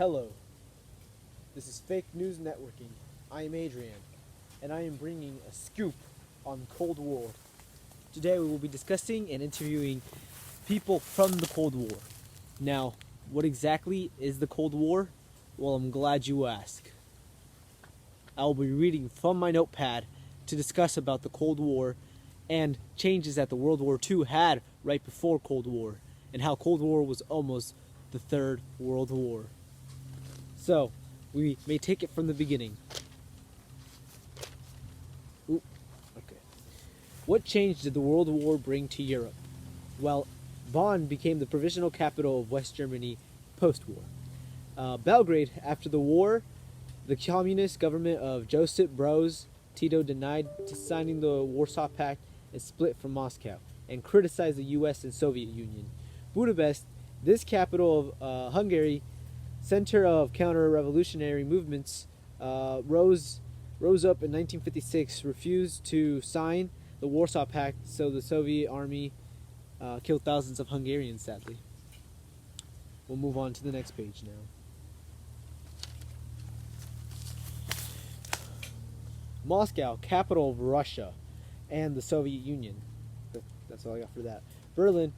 Hello, this is Fake News Networking. I am Adrian, and I am bringing a scoop on Cold War. Today we will be discussing and interviewing people from the Cold War. Now, what exactly is the Cold War? Well, I'm glad you asked. I will be reading from my notepad to discuss about the Cold War and changes that the World War II had right before Cold War, and how Cold War was almost the Third World War. So, we may take it from the beginning. Okay. What change did the World War bring to Europe? Well, Bonn became the provisional capital of West Germany post-war. Belgrade, after the war, the communist government of Josip Broz Tito denied signing the Warsaw Pact and split from Moscow, and criticized the U.S. and Soviet Union. Budapest, this capital of Hungary, center of counter-revolutionary movements, rose up in 1956, refused to sign the Warsaw Pact, so the Soviet army killed thousands of Hungarians, sadly. We'll move on to the next page now. Moscow, capital of Russia and the Soviet Union. That's all I got for that. Berlin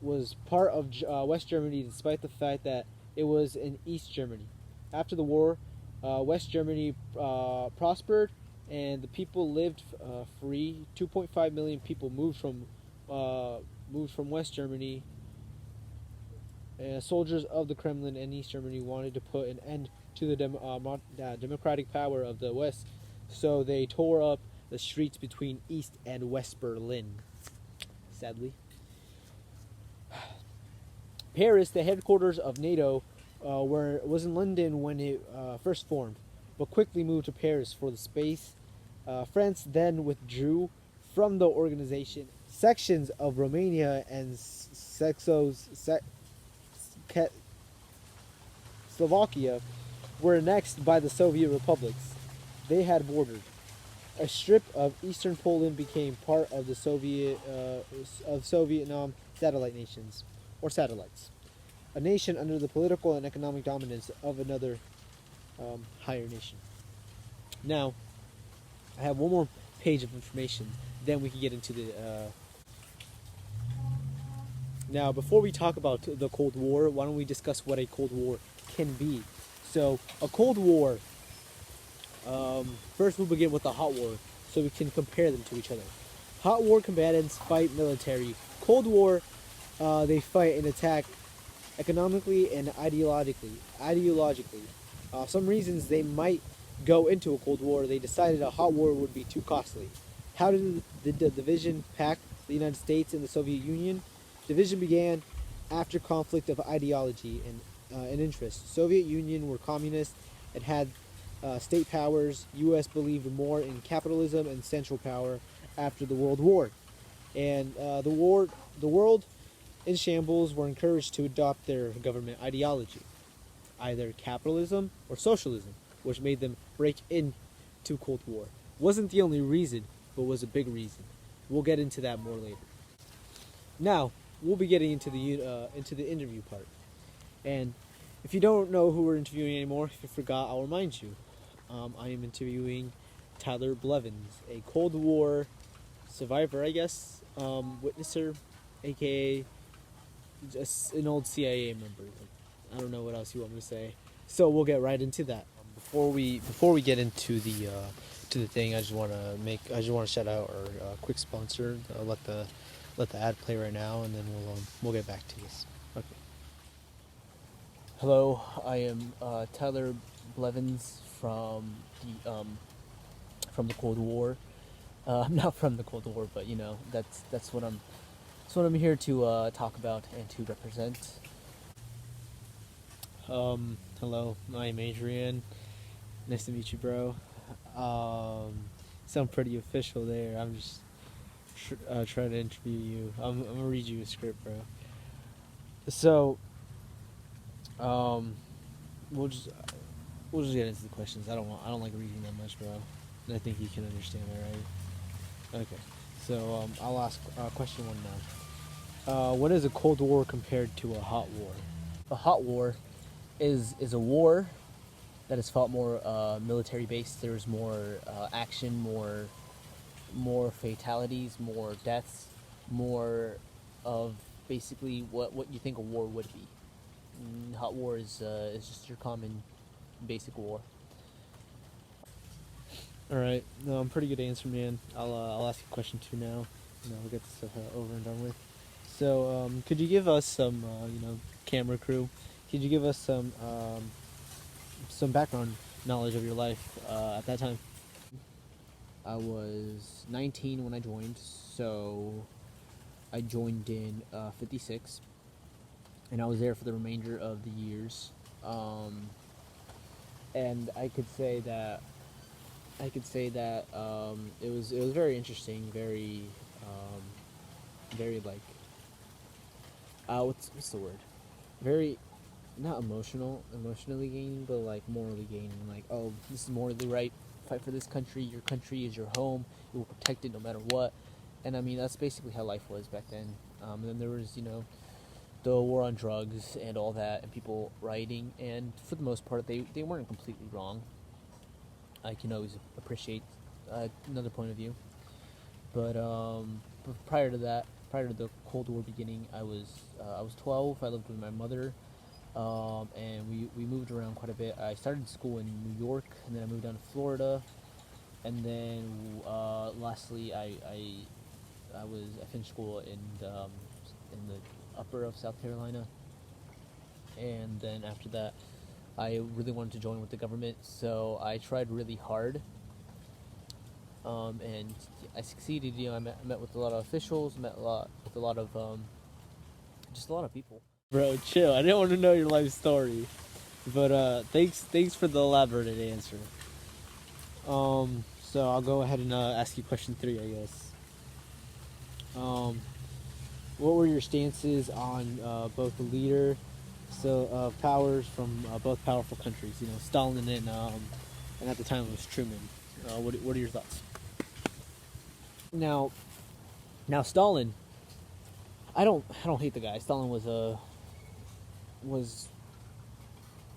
was part of West Germany, despite the fact that it was in East Germany. After the war, West Germany prospered, and the people lived free. 2.5 million people moved from West Germany. Soldiers of the Kremlin and East Germany wanted to put an end to the democratic power of the West, so they tore up the streets between East and West Berlin. Sadly. Paris, the headquarters of NATO, was in London when it first formed, but quickly moved to Paris for the space. France then withdrew from the organization. Sections of Romania and Slovakia were annexed by the Soviet republics they had bordered. A strip of eastern Poland became part of the Soviet satellite nations, or satellites, a nation under the political and economic dominance of another higher nation. Now, I have one more page of information, then we can get into the... Now, before we talk about the Cold War, why don't we discuss what a Cold War can be? So, a Cold War... first we'll begin with the Hot War, so we can compare them to each other. Hot War combatants fight military. Cold War, they fight and attack economically and ideologically. Some reasons they might go into a Cold War, they decided a Hot War would be too costly. How did the division pack the United States and the Soviet Union? Division began after conflict of ideology and interest. Soviet Union were communist and had state powers. U.S. believed more in capitalism and central power after the World War. And the world in shambles were encouraged to adopt their government ideology, either capitalism or socialism, which made them break into Cold War. Wasn't the only reason, but was a big reason. We'll get into that more later. Now, we'll be getting into the interview part. And if you don't know who we're interviewing anymore, if you forgot, I'll remind you. I am interviewing Tyler Blevins, a Cold War survivor, I guess, witnesser, aka just an old CIA member. I don't know what else you want me to say. So we'll get right into that. Before we get into the thing, I just want to shout out our quick sponsor. I'll let the ad play right now, and then we'll get back to this. Okay. Hello, I am Tyler Blevins from the Cold War. I'm not from the Cold War, but that's what I'm here to talk about and to represent. Hello, I'm Adrian. Nice to meet you, bro. Sound pretty official there. I'm just trying to interview you. I'm gonna read you a script, bro. So, we'll just get into the questions. I don't like reading that much, bro. And I think you can understand that, right? Okay. So I'll ask question one now. What is a Cold War compared to a hot war? A hot war is a war that is fought more military based. There's more action, more fatalities, more deaths, more of basically what you think a war would be. Hot war is just your common basic war. All right. No, I'm pretty good answer, man. I'll ask you a question two now. We'll get this over and done with. So, could you give us some, camera crew? Could you give us some background knowledge of your life at that time? I was 19 when I joined, so I joined in 56, and I was there for the remainder of the years. And I could say that it was very interesting, um, very like what's the word? Very not emotionally gaining, but like morally gaining. Like, oh, this is morally right. Fight for this country. Your country is your home. You will protect it no matter what. And I mean, that's basically how life was back then. And then there was, the war on drugs and all that, and people rioting. And for the most part, they weren't completely wrong. I can always appreciate another point of view. But prior to that, prior to the Cold War beginning, I was 12. I lived with my mother, and we moved around quite a bit. I started school in New York, and then I moved down to Florida, and then lastly, I finished school in the upper of South Carolina, and then after that, I really wanted to join with the government, so I tried really hard, and I succeeded. I met with a lot of officials, met a lot with a lot of just a lot of people. Bro, chill. I didn't want to know your life story, but thanks for the elaborated answer. So I'll go ahead and ask you question three, I guess. Um, what were your stances on both the leader, of powers from both powerful countries? Stalin and at the time it was Truman. What are your thoughts? Now, Stalin. I don't hate the guy. Stalin was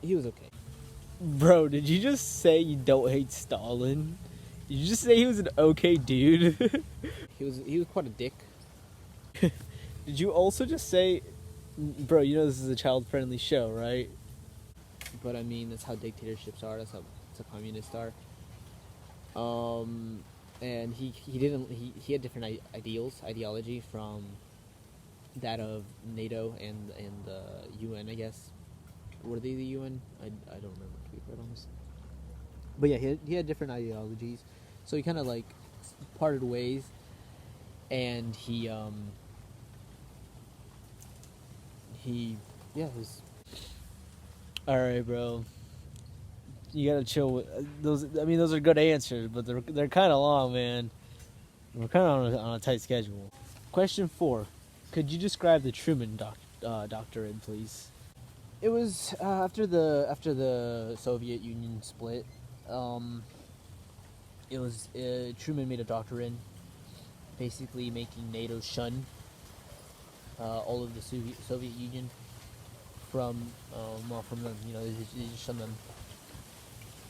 he was okay. Bro, did you just say you don't hate Stalin? Did you just say he was an okay dude? He was quite a dick. Did you also just say, bro? This is a child-friendly show, right? But I mean, that's how dictatorships are. That's how communists are. And he had different ideology from that of NATO and the UN, I guess. Were they the UN? I don't remember, to be quite honest. But yeah, he had different ideologies, so he kind of like parted ways, and he yeah was All right, bro. You gotta chill with those. I mean, those are good answers, but they're kind of long, man. We're kind of on a tight schedule. Question four: could you describe the Truman Doctrine, please? It was after the Soviet Union split. Um, it was Truman made a doctrine, basically making NATO shun all of the Soviet Union from them. They just shun them.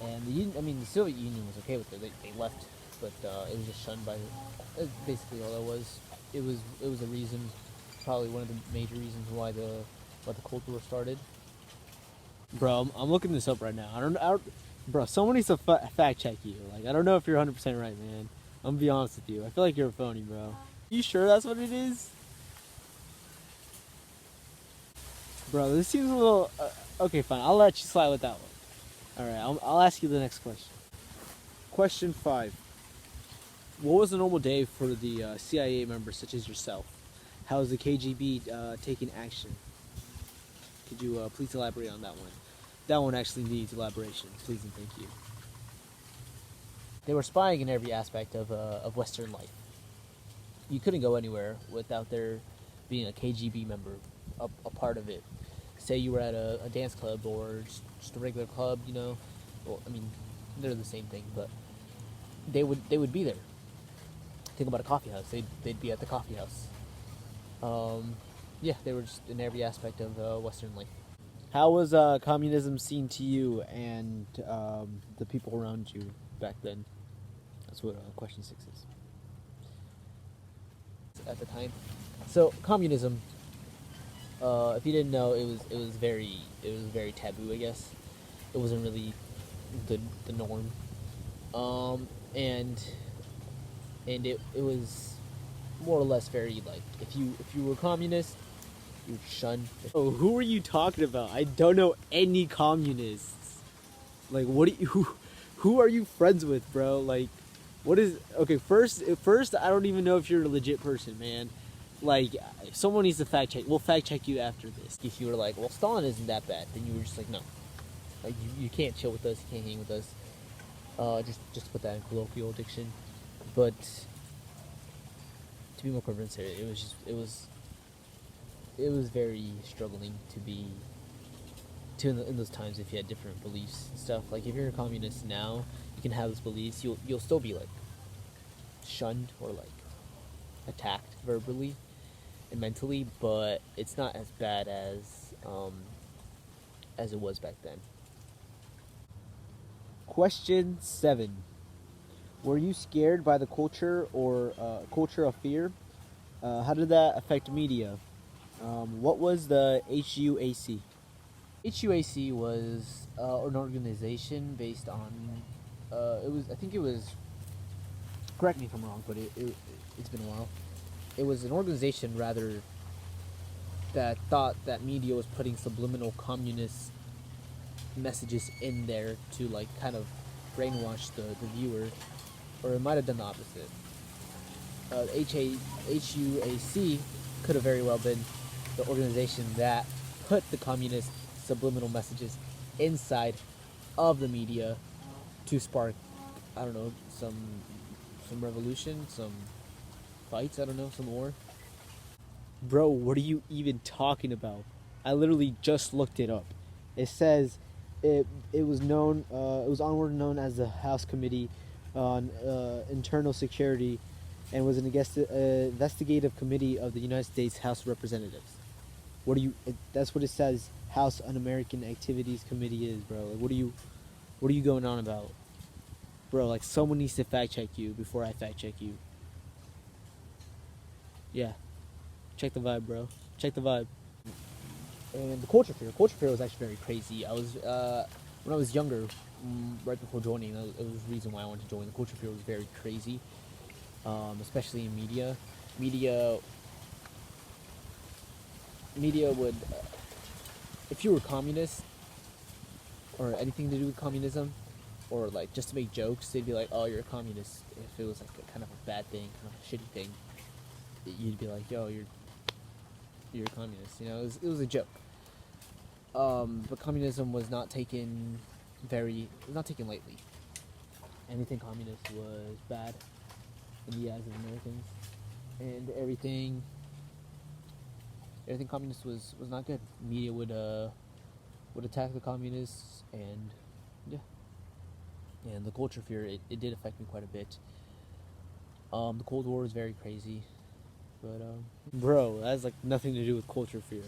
And the Soviet Union was okay with it. They left, but it was just shunned by. Basically, all that was. It was a reason, probably one of the major reasons why the Cold War started. Bro, I'm looking this up right now. Bro, someone needs to fact check you. Like, I don't know if you're 100% right, man. I'm gonna be honest with you. I feel like you're a phony, bro. You sure that's what it is? Bro, this seems a little. Okay, fine. I'll let you slide with that one. All right, I'll ask you the next question. Question five: what was a normal day for the CIA members such as yourself? How is the KGB taking action? Could you please elaborate on that one? That one actually needs elaboration. Please and thank you. They were spying in every aspect of Western life. You couldn't go anywhere without there being a KGB member, a part of it. Say you were at a dance club or just a regular club, Well, I mean, they're the same thing, but they would be there. Think about a coffee house. They'd be at the coffee house. Yeah, they were just in every aspect of Western life. How was communism seen to you and the people around you back then? That's what question 6 is. At the time, so communism. If you didn't know, it was very taboo. I guess it wasn't really the norm. And it was more or less very like if you were communist, you were shunned. Oh, who are you talking about? I don't know any communists. Like, what do you, who are you friends with, bro? Like, what is okay? First, I don't even know if you're a legit person, man. Like, someone needs to fact check. We'll fact check you after this. If you were like, well, Stalin isn't that bad, then you were just like, no, like you can't chill with us, you can't hang with us. Just put that in colloquial diction. But to be more convinced, it was very struggling to be in those times if you had different beliefs and stuff. Like if you're a communist now, you can have those beliefs. You'll still be like shunned or like attacked verbally and mentally, but it's not as bad as it was back then. Question 7. Were you scared by the culture or culture of fear? How did that affect media? What was the HUAC? HUAC was an organization based on I think it was, correct me if I'm wrong, but it's been a while. It was an organization rather that thought that media was putting subliminal communist messages in there to like kind of brainwash the viewer, or it might have done the opposite. HUAC could have very well been the organization that put the communist subliminal messages inside of the media to spark, I don't know, some revolution, some fights, I don't know, some war. Bro, what are you even talking about? I literally just looked it up. It says it was known it was onward known as the House Committee on Internal Security, and was an investigative committee of the United States House of Representatives. That's what it says. House Un-American Activities Committee is, bro. Like, what are you going on about, bro? Like, someone needs to fact check you before I fact check you. Yeah, check the vibe, bro. Check the vibe. And the culture fear was actually very crazy. I was when I was younger, right before joining, it was the reason why I wanted to join. The culture fear was very crazy, especially in media. Media would, if you were communist or anything to do with communism, or like just to make jokes, they'd be like, "Oh, you're a communist." If it was like a kind of a bad thing, kind of a shitty thing, you'd be like, "Yo, you're a communist." You know, it was a joke. But communism was not taken lightly. Anything communist was bad in the eyes of Americans, and everything communist was not good. Media would attack the communists, and yeah. And the culture fear, it did affect me quite a bit. The Cold War is very crazy, but bro, that has like nothing to do with culture fear.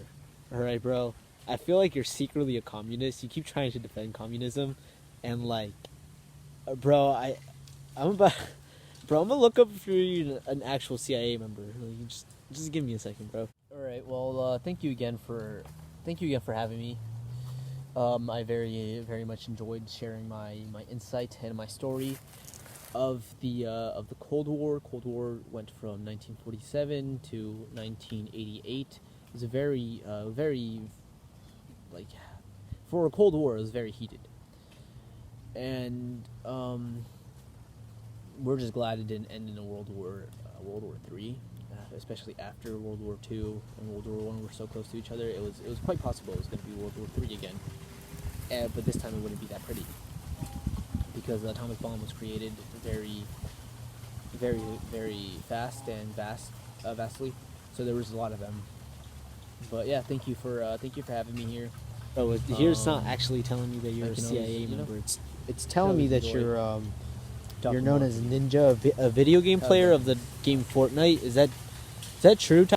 All right, bro. I feel like you're secretly a communist. You keep trying to defend communism, and like, bro, I'm gonna look up if you're an actual CIA member. Like, just give me a second, bro. All right. Well, thank you again for having me. I very much enjoyed sharing my insight and my story of the Cold War. Cold War went from 1947 to 1988. It was a very like, for a Cold War, it was very heated, and we're just glad it didn't end in a World War III. Especially after World War II and World War I were so close to each other, it was quite possible it was going to be World War III again. But this time it wouldn't be that pretty, because the atomic bomb was created very, very, very fast and vastly. So there was a lot of them. But yeah, thank you for having me here. Oh, here's not actually telling me that you're a CIA member. It's telling me that you're known as Ninja, a video game player of the game Fortnite. Is that true?